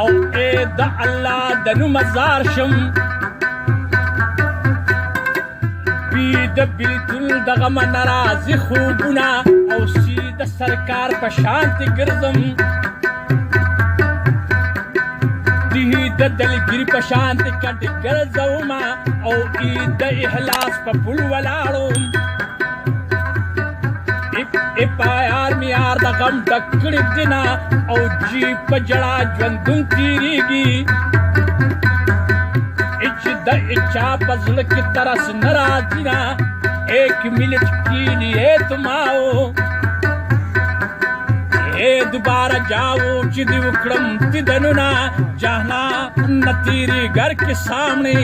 او اے د الله د نوم زار شم بی د بیلتون دغه من راځي خوبونه او سیده سرکار په شانتې ګرځم د دلګري په شانتې کټې ګرځومه او د احلاس په پل ولاړم پایار میار د غم ډک کړي دینه او جیب په ژړا ژوندون تېرېږي چې د اچا په زړه کې ترس نه راځي نه ایک منٹ کے لیے تم آؤ اے دوبارہ جاؤ چې دې وکړم دیدنونه جانا نه تیری گھر کے سامنے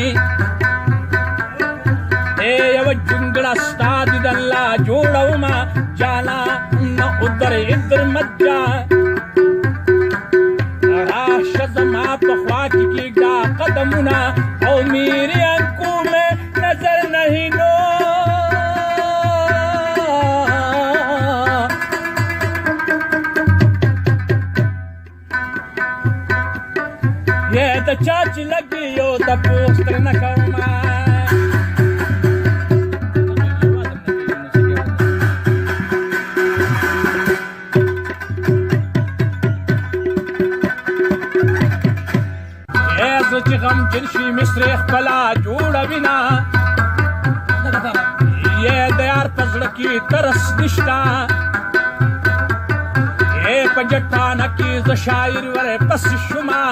اے یو جونګړه ستا دید الله جوړوما جانا نه ادھر ادھر مت جا راشه زما په خوا کې کېږده قدمونه او میری آنکھوں میں نظر نہیں نو د چا چې لګي یو د پوسټ نه کومه زه چې غمجن شي مصرې خپله جوړوینه یې د یار په زړه کې ترس نشته یې په جټانه کې زه شاعر ورپس شومه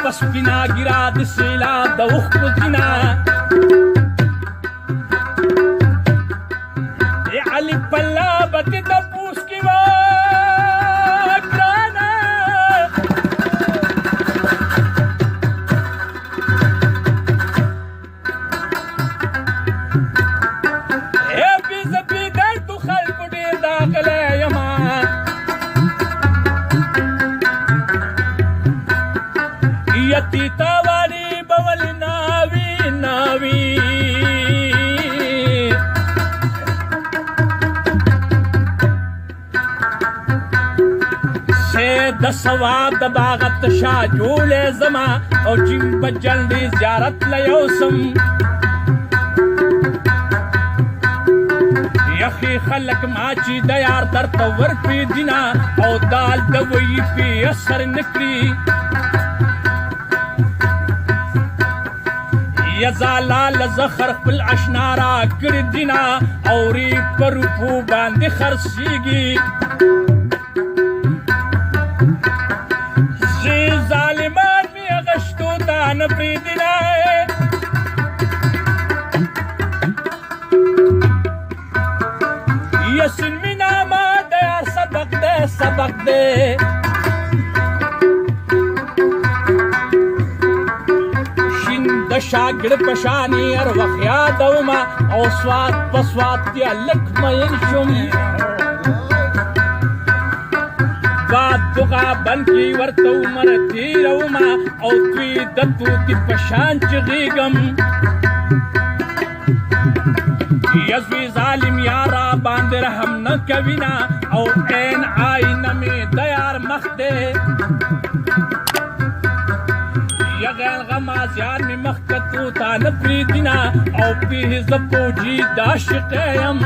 پس بنا گرا د سیلاب د اوښکو ځینه علي پله به دې د پوس کې وه ګرانه بې زه بې دردو خلکو ډېر داخلی یمه یتی تاواری بول ناوی ناوی سے د سواد د باغت شا جوړې زما او جیم بجل دی زیارت لیوسم یخی خلق ماچی د یار در تور پی دینا او دال د وی پی اثر نکری یزالا لزخر خپل اشنا را کړي دینا اوري پر روپو باندې خرڅيږي زی ظالمان می غشتو تا نه پریدینا یسن مینا ما د یار سبق دے شاګړ پشانی ار وخیا دوما او سواد پسواد دی لک مین شم باد دغه بن کی ورته عمر تیروما او توی د توتی پشان چغیګم یزوی ظالم یارا باندې رحم نه کوینا او عین آینه می د یار مخ دې یغل غمازیان می مخکتو تا نپریدینا او پیه زپوجی داشقیم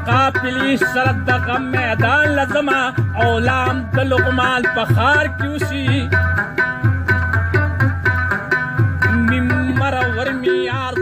قاپلی سرد دا غم میدان لزما او لام دلغمال پخار کیوسی نمر ورمی یار